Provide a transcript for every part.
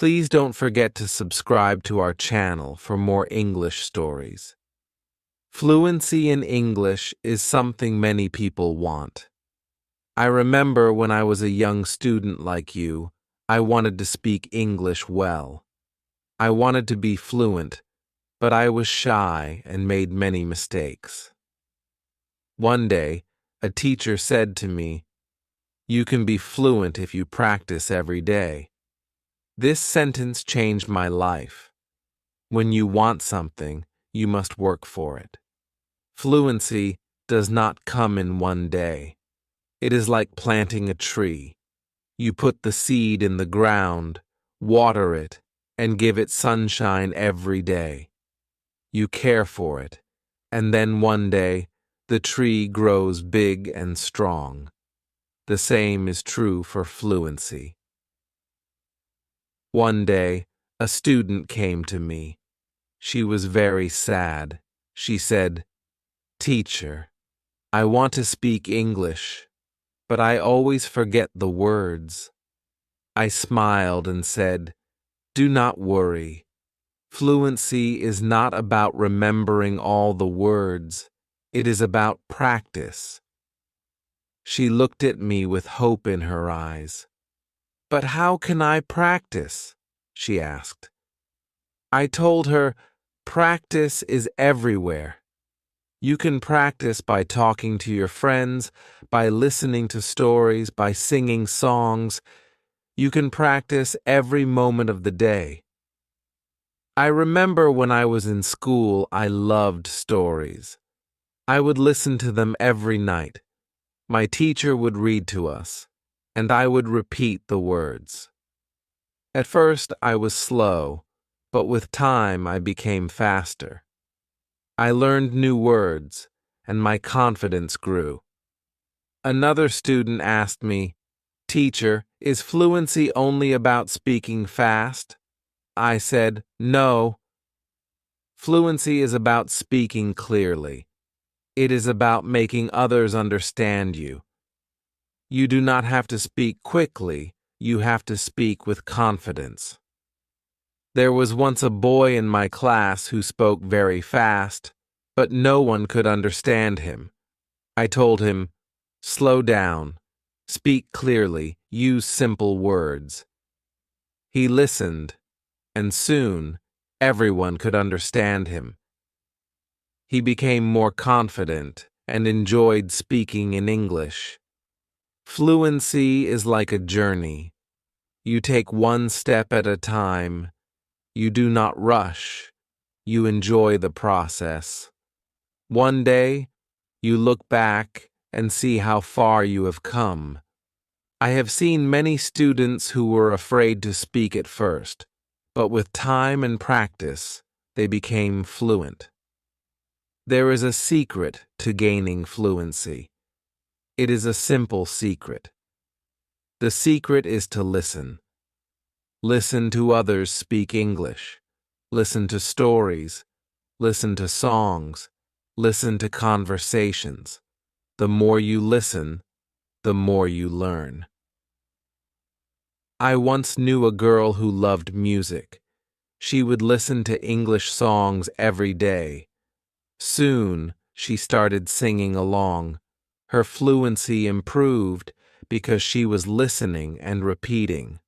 Please don't forget to subscribe to our channel for more English stories. Fluency in English is something many people want. I remember when I was a young student like you, I wanted to speak English well. I wanted to be fluent, but I was shy and made many mistakes. One day, a teacher said to me, "You can be fluent if you practice every day." This sentence changed my life. When you want something, you must work for it. Fluency does not come in one day. It is like planting a tree. You put the seed in the ground, water it, and give it sunshine every day. You care for it, and then one day, the tree grows big and strong. The same is true for fluency. One day, a student came to me. She was very sad. She said, "Teacher, I want to speak English, but I always forget the words." I smiled and said, "Do not worry. Fluency is not about remembering all the words. It is about practice." She looked at me with hope in her eyes. "But how can I practice?" she asked. I told her, "Practice is everywhere. You can practice by talking to your friends, by listening to stories, by singing songs. You can practice every moment of the day." I remember when I was in school, I loved stories. I would listen to them every night. My teacher would read to us, and I would repeat the words. At first, I was slow, but with time, I became faster. I learned new words, and my confidence grew. Another student asked me, "Teacher, is fluency only about speaking fast?" I said, "No. Fluency is about speaking clearly. It is about making others understand you. You do not have to speak quickly, you have to speak with confidence." There was once a boy in my class who spoke very fast, but no one could understand him. I told him, "Slow down, speak clearly, use simple words." He listened, and soon everyone could understand him. He became more confident and enjoyed speaking in English. Fluency is like a journey. You take one step at a time. You do not rush. You enjoy the process. One day, you look back and see how far you have come. I have seen many students who were afraid to speak at first, but with time and practice, they became fluent. There is a secret to gaining fluency. It is a simple secret. The secret is to listen. Listen to others speak English. Listen to stories. Listen to songs. Listen to conversations. The more you listen, the more you learn. I once knew a girl who loved music. She would listen to English songs every day. Soon, she started singing along. Her fluency improved because she was listening and repeating.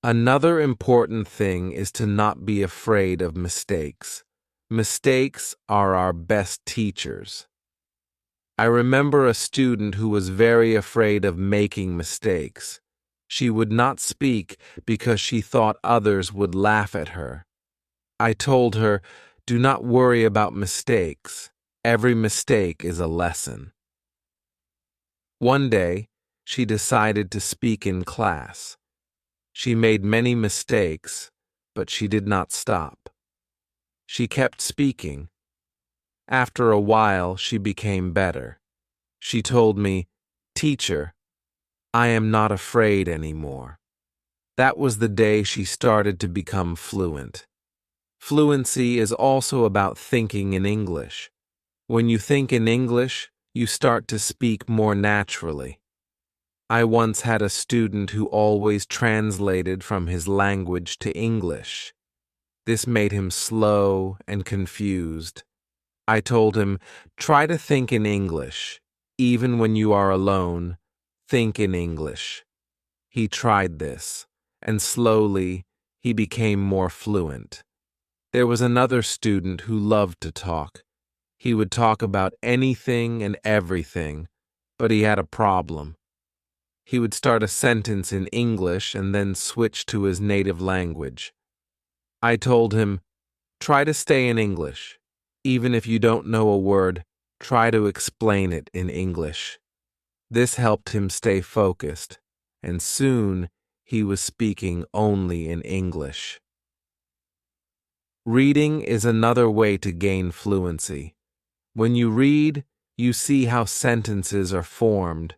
Another important thing is to not be afraid of mistakes. Mistakes are our best teachers. I remember a student who was very afraid of making mistakes. She would not speak because she thought others would laugh at her. I told her, "Do not worry about mistakes. Every mistake is a lesson." One day, she decided to speak in class. She made many mistakes, but she did not stop. She kept speaking. After a while, she became better. She told me, "Teacher, I am not afraid anymore." That was the day she started to become fluent. Fluency is also about thinking in English. When you think in English, you start to speak more naturally. I once had a student who always translated from his language to English. This made him slow and confused. I told him, try to think in English. Even when you are alone, think in English. He tried this, and slowly he became more fluent. There was another student who loved to talk. He would talk about anything and everything, but he had a problem. He would start a sentence in English and then switch to his native language. I told him, try to stay in English. Even if you don't know a word, try to explain it in English. This helped him stay focused, and soon he was speaking only in English. Reading is another way to gain fluency. When you read, you see how sentences are formed.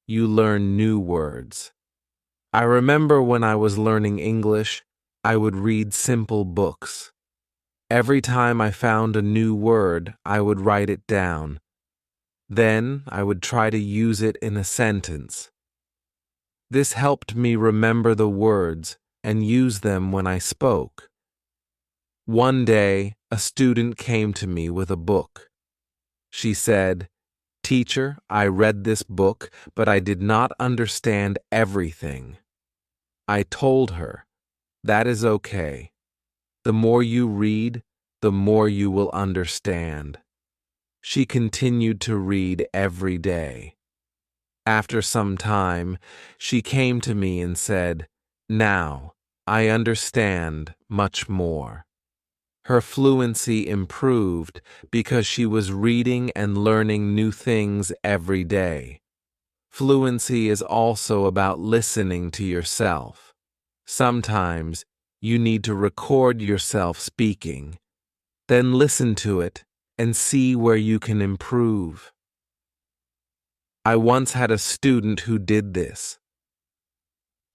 You learn new words. I remember when I was learning English, I would read simple books. Every time I found a new word, I would write it down. Then I would try to use it in a sentence. This helped me remember the words and use them when I spoke. One day, a student came to me with a book. She said, "Teacher, I read this book, but I did not understand everything." I told her, "That is okay. The more you read, the more you will understand." She continued to read every day. After some time, she came to me and said, "Now, I understand much more." Her fluency improved because she was reading and learning new things every day. Fluency is also about listening to yourself. Sometimes you need to record yourself speaking, then listen to it and see where you can improve. I once had a student who did this.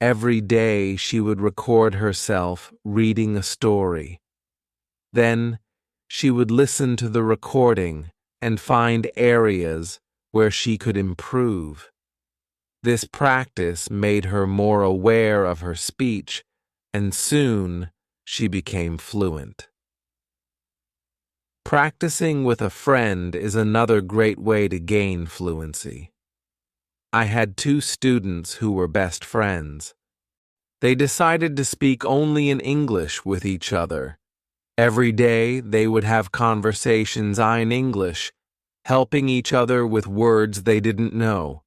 Every day she would record herself reading a story. Then she would listen to the recording and find areas where she could improve. This practice made her more aware of her speech, and soon she became fluent. Practicing with a friend is another great way to gain fluency. I had two students who were best friends. They decided to speak only in English with each other. Every day they would have conversations in English, helping each other with words they didn't know.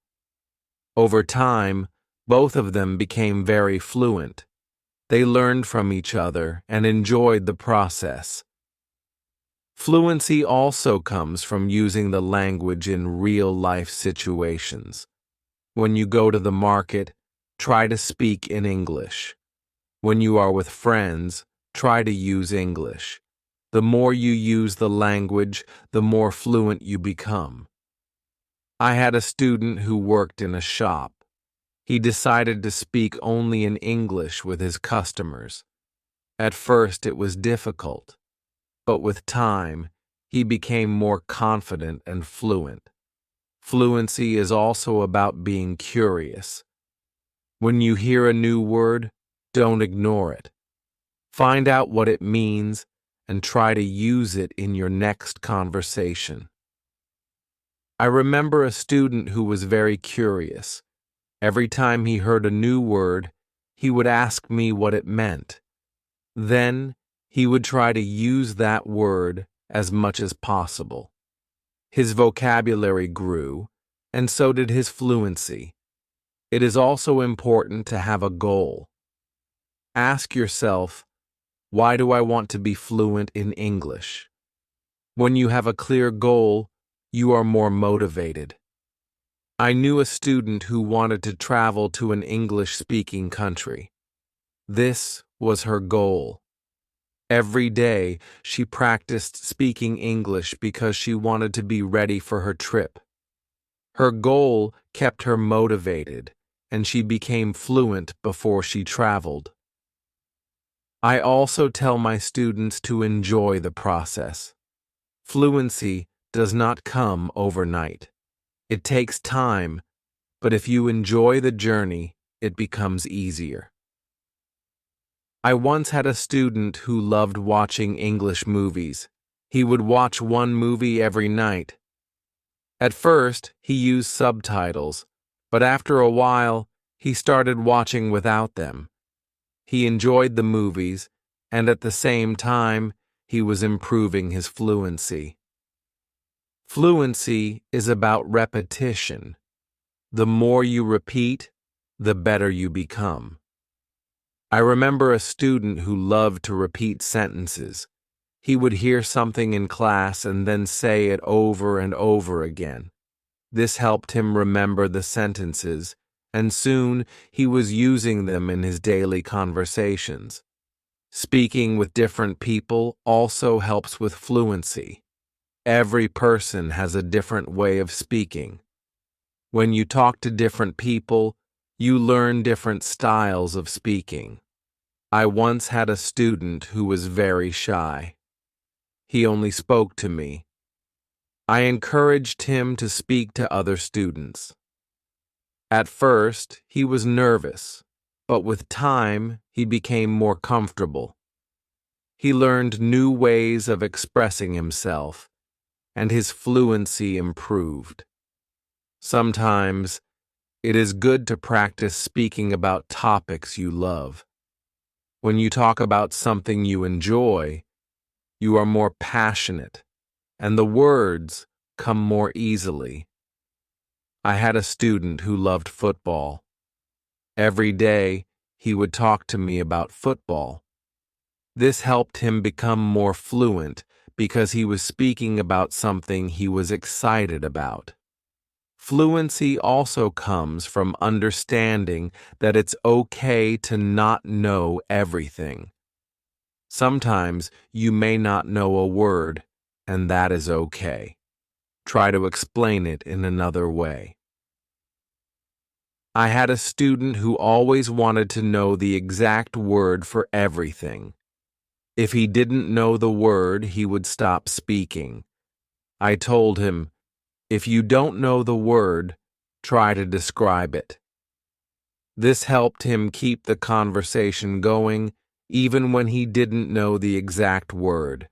Over time, both of them became very fluent. They learned from each other and enjoyed the process. Fluency also comes from using the language in real-life situations. When you go to the market, try to speak in English. When you are with friends, try to use English. The more you use the language, the more fluent you become. I had a student who worked in a shop. He decided to speak only in English with his customers. At first it was difficult, but with time, he became more confident and fluent. Fluency is also about being curious. When you hear a new word, don't ignore it. Find out what it means and try to use it in your next conversation. I remember a student who was very curious. Every time he heard a new word, he would ask me what it meant. Then he would try to use that word as much as possible. His vocabulary grew, and so did his fluency. It is also important to have a goal. Ask yourself, why do I want to be fluent in English? When you have a clear goal, you are more motivated. I knew a student who wanted to travel to an English-speaking country. This was her goal. Every day, she practiced speaking English because she wanted to be ready for her trip. Her goal kept her motivated, and she became fluent before she traveled. I also tell my students to enjoy the process. Fluency does not come overnight. It takes time, but if you enjoy the journey, it becomes easier. I once had a student who loved watching English movies. He would watch one movie every night. At first, he used subtitles, but after a while, he started watching without them. He enjoyed the movies, and at the same time, he was improving his fluency. Fluency is about repetition. The more you repeat, the better you become. I remember a student who loved to repeat sentences. He would hear something in class and then say it over and over again. This helped him remember the sentences, and soon he was using them in his daily conversations. Speaking with different people also helps with fluency. Every person has a different way of speaking. When you talk to different people, you learn different styles of speaking. I once had a student who was very shy. He only spoke to me. I encouraged him to speak to other students. At first, he was nervous, but with time, he became more comfortable. He learned new ways of expressing himself, and his fluency improved. Sometimes, it is good to practice speaking about topics you love. When you talk about something you enjoy, you are more passionate, and the words come more easily. I had a student who loved football. Every day, he would talk to me about football. This helped him become more fluent because he was speaking about something he was excited about. Fluency also comes from understanding that it's okay to not know everything. Sometimes you may not know a word, and that is okay. Try to explain it in another way. I had a student who always wanted to know the exact word for everything. If he didn't know the word, he would stop speaking. I told him, if you don't know the word, try to describe it. This helped him keep the conversation going even when he didn't know the exact word.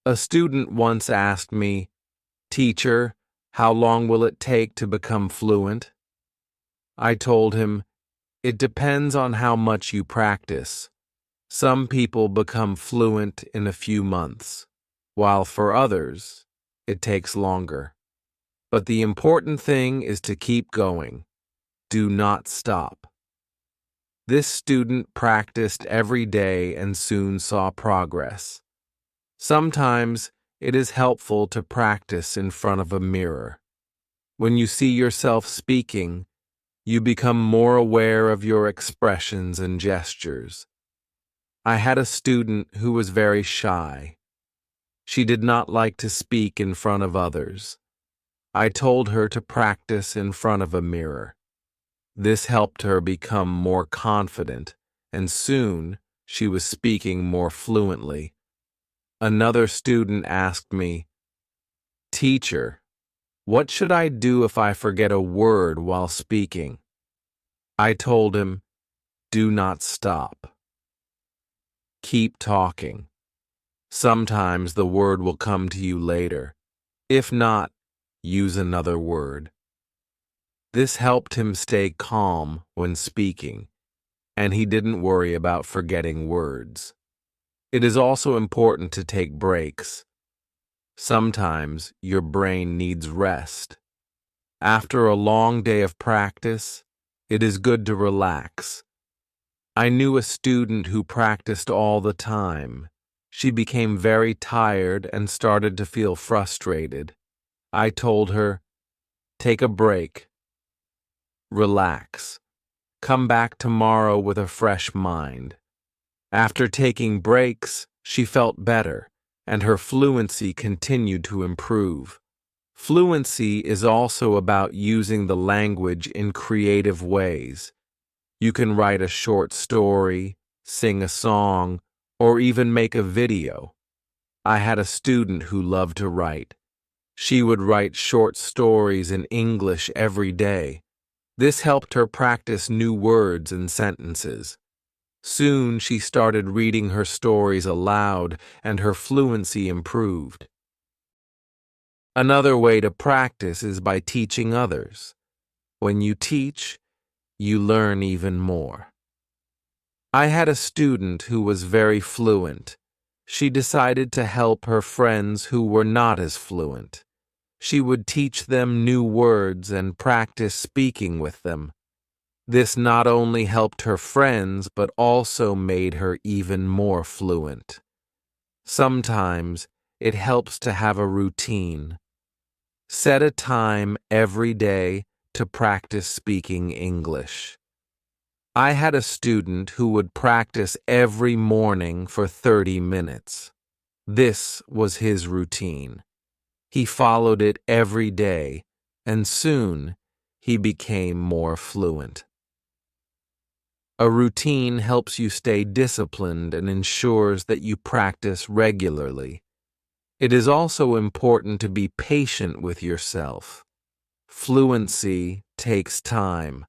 A student once asked me, "Teacher, how long will it take to become fluent?" I told him, it depends on how much you practice. Some people become fluent in a few months, while for others, it takes longer. But the important thing is to keep going. Do not stop. This student practiced every day and soon saw progress. Sometimes it is helpful to practice in front of a mirror. When you see yourself speaking, you become more aware of your expressions and gestures. I had a student who was very shy. She did not like to speak in front of others. I told her to practice in front of a mirror. This helped her become more confident, and soon she was speaking more fluently. Another student asked me, "Teacher, what should I do if I forget a word while speaking?" I told him, do not stop. Keep talking. Sometimes the word will come to you later. If not, use another word. This helped him stay calm when speaking, and he didn't worry about forgetting words. It is also important to take breaks. Sometimes your brain needs rest. After a long day of practice, it is good to relax. I knew a student who practiced all the time. She became very tired and started to feel frustrated. I told her, take a break. Relax. Come back tomorrow with a fresh mind. After taking breaks, she felt better, and her fluency continued to improve. Fluency is also about using the language in creative ways. You can write a short story, sing a song, or even make a video. I had a student who loved to write. She would write short stories in English every day. This helped her practice new words and sentences. Soon she started reading her stories aloud and her fluency improved. Another way to practice is by teaching others. When you teach, you learn even more. I had a student who was very fluent. She decided to help her friends who were not as fluent. She would teach them new words and practice speaking with them. This not only helped her friends, but also made her even more fluent. Sometimes it helps to have a routine. Set a time every day to practice speaking English. I had a student who would practice every morning for 30 minutes. This was his routine. He followed it every day, and soon he became more fluent. A routine helps you stay disciplined and ensures that you practice regularly. It is also important to be patient with yourself. Fluency takes time.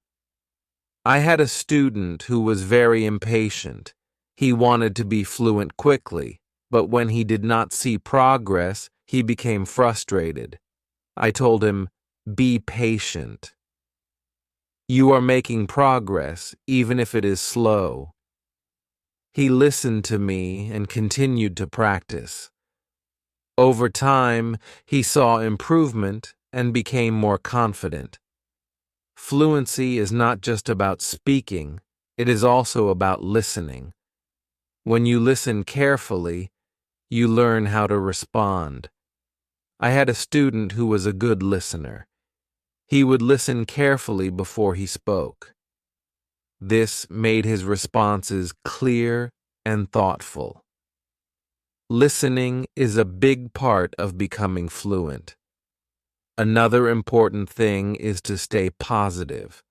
I had a student who was very impatient. He wanted to be fluent quickly, but when he did not see progress, he became frustrated. I told him, "Be patient. You are making progress, even if it is slow." He listened to me and continued to practice. Over time, he saw improvement and became more confident. Fluency is not just about speaking, it is also about listening. When you listen carefully, you learn how to respond. I had a student who was a good listener. He would listen carefully before he spoke. This made his responses clear and thoughtful. Listening is a big part of becoming fluent. Another important thing is to stay positive.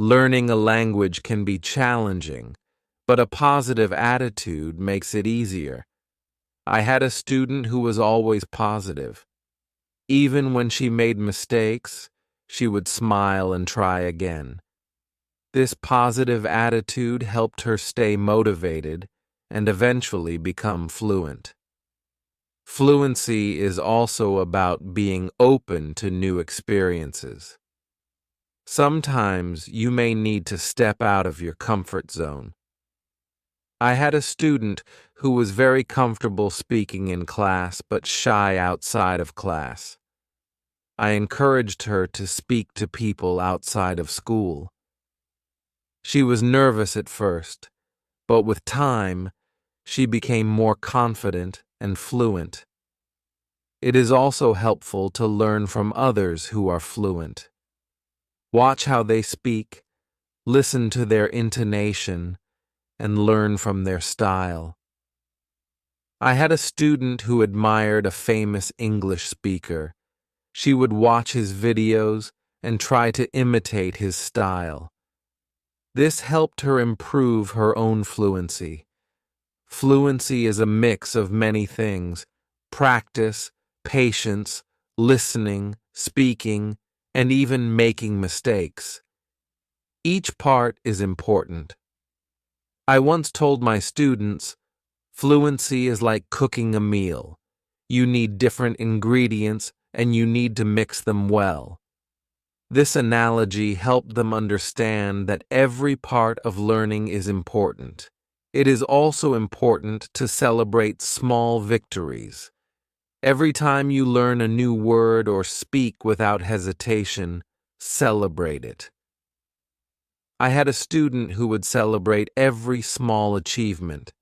Learning a language can be challenging, but a positive attitude makes it easier. I had a student who was always positive. Even when she made mistakes, she would smile and try again. This positive attitude helped her stay motivated and eventually become fluent. Fluency is also about being open to new experiences. Sometimes you may need to step out of your comfort zone. I had a student who was very comfortable speaking in class but shy outside of class. I encouraged her to speak to people outside of school. She was nervous at first, but with time, she became more confident and fluent. It is also helpful to learn from others who are fluent. Watch how they speak, listen to their intonation, and learn from their style. I had a student who admired a famous English speaker. She would watch his videos and try to imitate his style. This helped her improve her own fluency. Fluency is a mix of many things: practice, patience, listening, speaking, and even making mistakes. Each part is important. I once told my students, fluency is like cooking a meal. You need different ingredients and you need to mix them well. This analogy helped them understand that every part of learning is important. It is also important to celebrate small victories. Every time you learn a new word or speak without hesitation, celebrate it. I had a student who would celebrate every small achievement.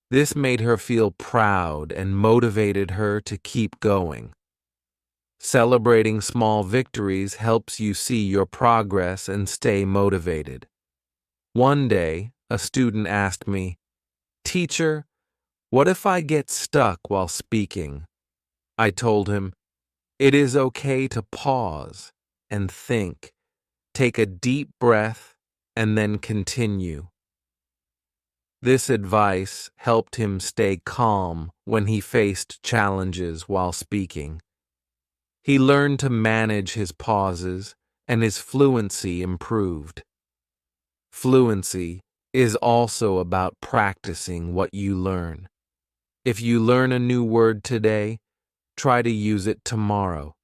This made her feel proud and motivated her to keep going. Celebrating small victories helps you see your progress and stay motivated. One day, a student asked me, "Teacher, what if I get stuck while speaking?" I told him, "It is okay to pause and think. Take a deep breath and then continue." This advice helped him stay calm when he faced challenges while speaking. He learned to manage his pauses and his fluency improved. Fluency is also about practicing what you learn. If you learn a new word today, try to use it tomorrow.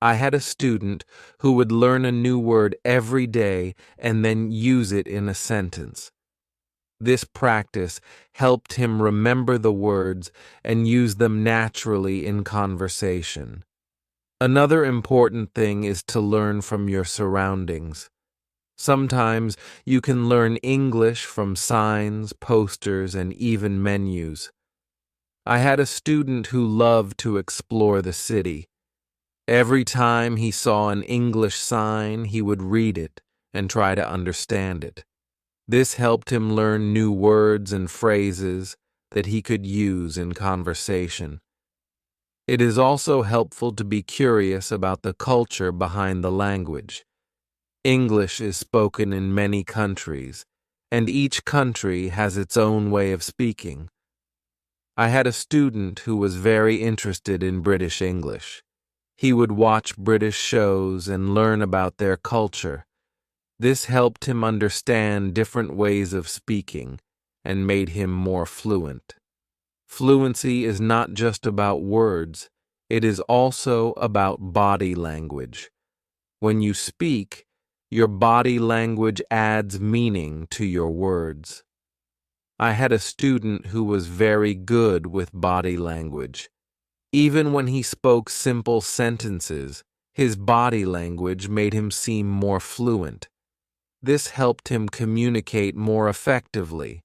I had a student who would learn a new word every day and then use it in a sentence. This practice helped him remember the words and use them naturally in conversation. Another important thing is to learn from your surroundings. Sometimes you can learn English from signs, posters, and even menus. I had a student who loved to explore the city. Every time he saw an English sign, he would read it and try to understand it. This helped him learn new words and phrases that he could use in conversation. It is also helpful to be curious about the culture behind the language. English is spoken in many countries, and each country has its own way of speaking. I had a student who was very interested in British English. He would watch British shows and learn about their culture. This helped him understand different ways of speaking and made him more fluent. Fluency is not just about words, it is also about body language. When you speak, your body language adds meaning to your words. I had a student who was very good with body language. Even when he spoke simple sentences, his body language made him seem more fluent. This helped him communicate more effectively.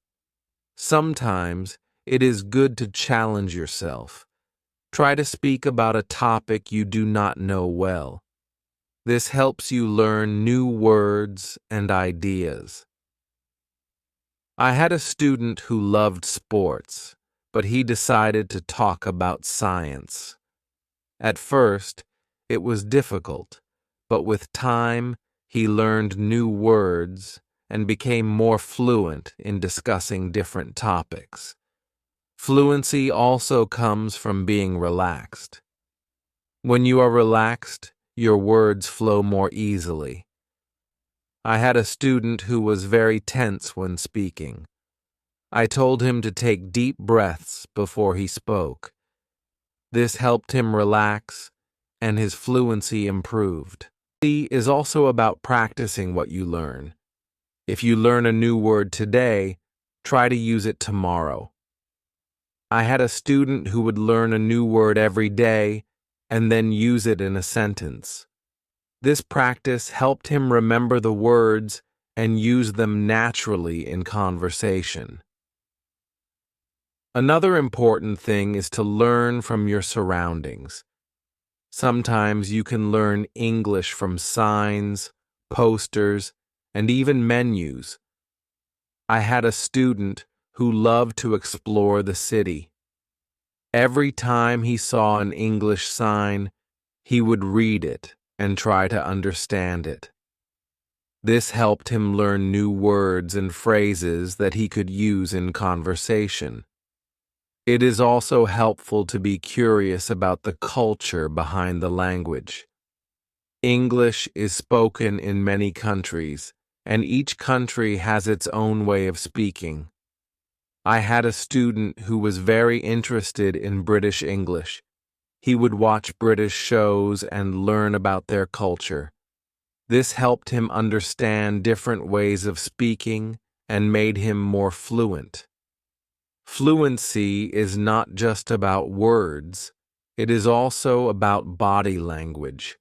Sometimes it is good to challenge yourself. Try to speak about a topic you do not know well. This helps you learn new words and ideas. I had a student who loved sports, but he decided to talk about science. At first, it was difficult, but with time, he learned new words and became more fluent in discussing different topics. Fluency also comes from being relaxed. When you are relaxed, your words flow more easily. I had a student who was very tense when speaking. I told him to take deep breaths before he spoke. This helped him relax, and his fluency improved. Fluency is also about practicing what you learn. If you learn a new word today, try to use it tomorrow. I had a student who would learn a new word every day and then use it in a sentence. This practice helped him remember the words and use them naturally in conversation. Another important thing is to learn from your surroundings. Sometimes you can learn English from signs, posters, and even menus. I had a student who loved to explore the city. Every time he saw an English sign, he would read it and try to understand it. This helped him learn new words and phrases that he could use in conversation. It is also helpful to be curious about the culture behind the language. English is spoken in many countries, and each country has its own way of speaking. I had a student who was very interested in British English. He would watch British shows and learn about their culture. This helped him understand different ways of speaking and made him more fluent. Fluency is not just about words, it is also about body language.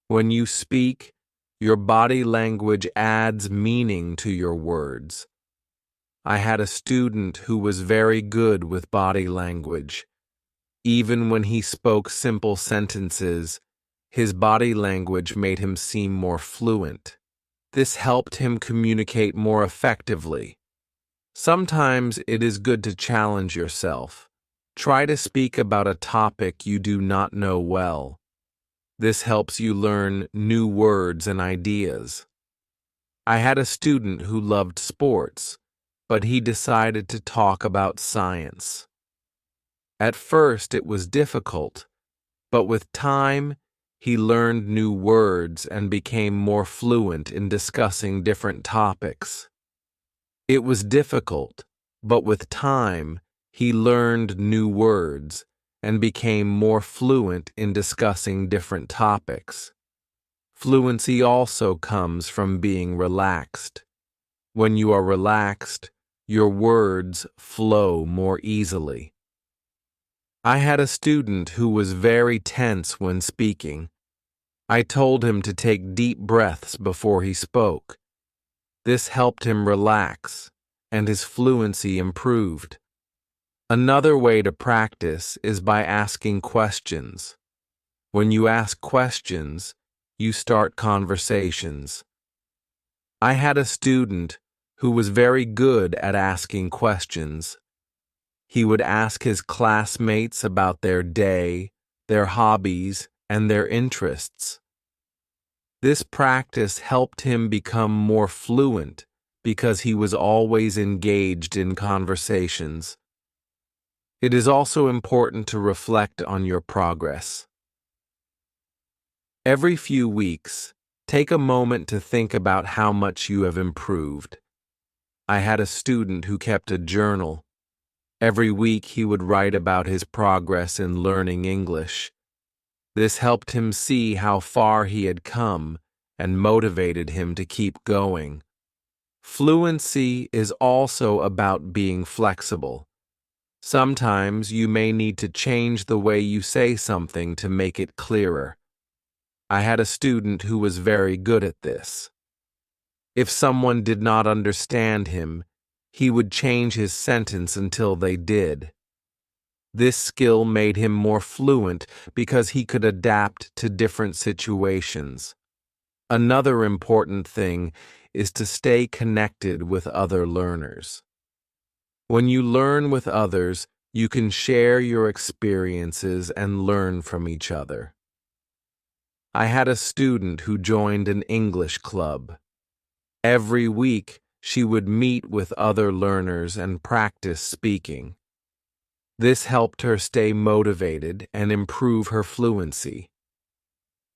When you speak, your body language adds meaning to your words. I had a student who was very good with body language. Even when he spoke simple sentences, his body language made him seem more fluent. This helped him communicate more effectively. Sometimes it is good to challenge yourself. Try to speak about a topic you do not know well. This helps you learn new words and ideas. I had a student who loved sports, but he decided to talk about science. At first it was difficult, but with time, he learned new words and became more fluent in discussing different topics. It was difficult, but with time, he learned new words and became more fluent in discussing different topics. Fluency also comes from being relaxed. When you are relaxed, your words flow more easily. I had a student who was very tense when speaking. I told him to take deep breaths before he spoke. This helped him relax, and his fluency improved. Another way to practice is by asking questions. When you ask questions, you start conversations. I had a student who was very good at asking questions. He would ask his classmates about their day, their hobbies, and their interests. This practice helped him become more fluent because he was always engaged in conversations. It is also important to reflect on your progress. Every few weeks, take a moment to think about how much you have improved. I had a student who kept a journal. Every week he would write about his progress in learning English. This helped him see how far he had come and motivated him to keep going. Fluency is also about being flexible. Sometimes you may need to change the way you say something to make it clearer. I had a student who was very good at this. If someone did not understand him, he would change his sentence until they did. This skill made him more fluent because he could adapt to different situations. Another important thing is to stay connected with other learners. When you learn with others, you can share your experiences and learn from each other. I had a student who joined an English club. Every week, she would meet with other learners and practice speaking. This helped her stay motivated and improve her fluency.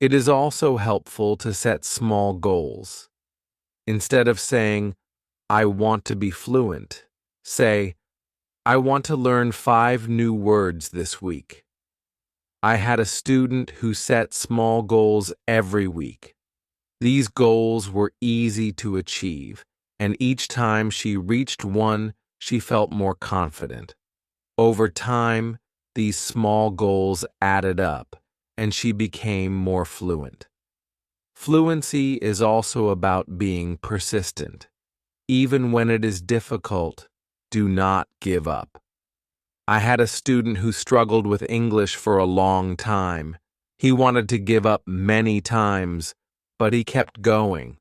It is also helpful to set small goals. Instead of saying, "I want to be fluent," say, "I want to learn 5 new words this week." I had a student who set small goals every week. These goals were easy to achieve, and each time she reached one, she felt more confident. Over time, these small goals added up, and she became more fluent. Fluency is also about being persistent. Even when it is difficult, do not give up. I had a student who struggled with English for a long time. He wanted to give up many times, but he kept going.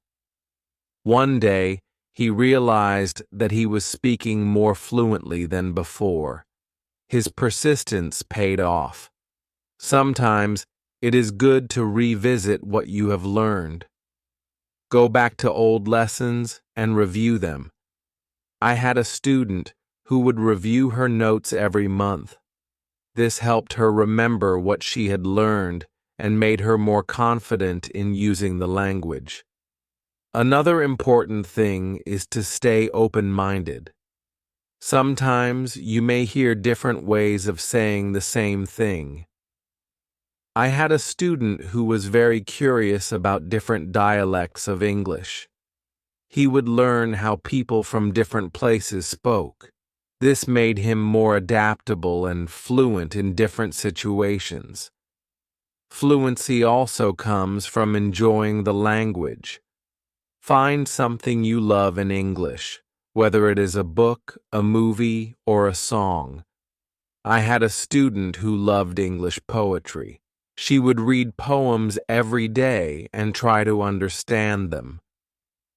One day, he realized that he was speaking more fluently than before. His persistence paid off. Sometimes, it is good to revisit what you have learned. Go back to old lessons and review them. I had a student who would review her notes every month. This helped her remember what she had learned and made her more confident in using the language. Another important thing is to stay open-minded. Sometimes you may hear different ways of saying the same thing. I had a student who was very curious about different dialects of English. He would learn how people from different places spoke. This made him more adaptable and fluent in different situations. Fluency also comes from enjoying the language. Find something you love in English, whether it is a book, a movie, or a song. I had a student who loved English poetry. She would read poems every day and try to understand them.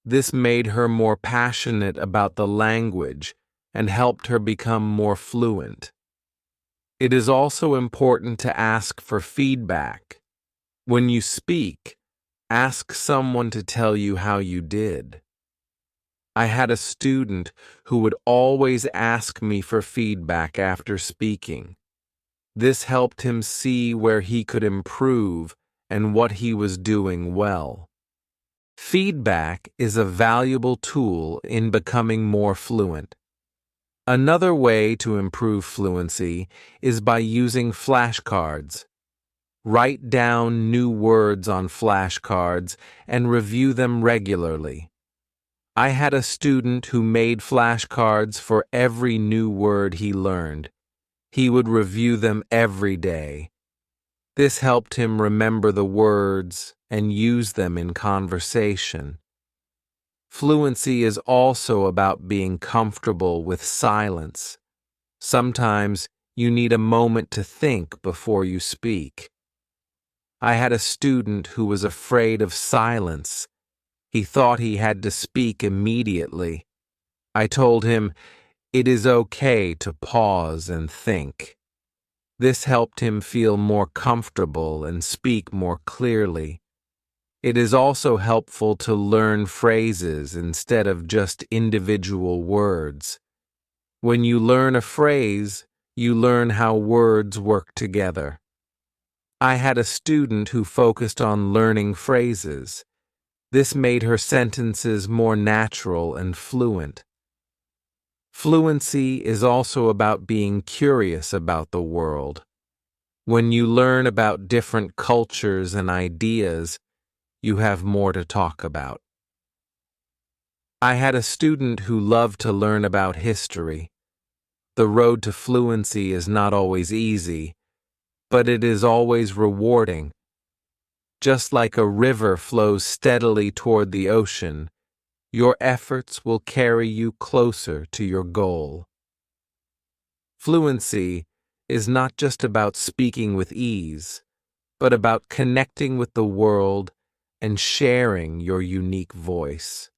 This made her more passionate about the language and helped her become more fluent. It is also important to ask for feedback. When you speak, ask someone to tell you how you did. I had a student who would always ask me for feedback after speaking. This helped him see where he could improve and what he was doing well. Feedback is a valuable tool in becoming more fluent. Another way to improve fluency is by using flashcards. Write down new words on flashcards and review them regularly. I had a student who made flashcards for every new word he learned. He would review them every day. This helped him remember the words and use them in conversation. Fluency is also about being comfortable with silence. Sometimes you need a moment to think before you speak. I had a student who was afraid of silence. He thought he had to speak immediately. I told him, it is okay to pause and think. This helped him feel more comfortable and speak more clearly. It is also helpful to learn phrases instead of just individual words. When you learn a phrase, you learn how words work together. I had a student who focused on learning phrases. This made her sentences more natural and fluent. Fluency is also about being curious about the world. When you learn about different cultures and ideas, you have more to talk about. I had a student who loved to learn about history. The road to fluency is not always easy, but it is always rewarding. Just like a river flows steadily toward the ocean, your efforts will carry you closer to your goal. Fluency is not just about speaking with ease, but about connecting with the world and sharing your unique voice.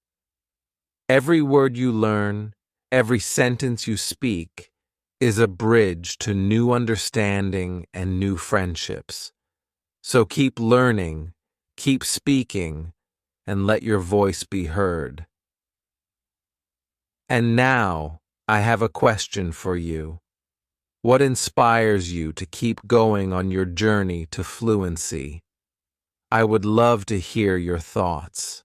Every word you learn, every sentence you speak, is a bridge to new understanding and new friendships. So keep learning, keep speaking, and let your voice be heard. And now, I have a question for you. What inspires you to keep going on your journey to fluency? I would love to hear your thoughts.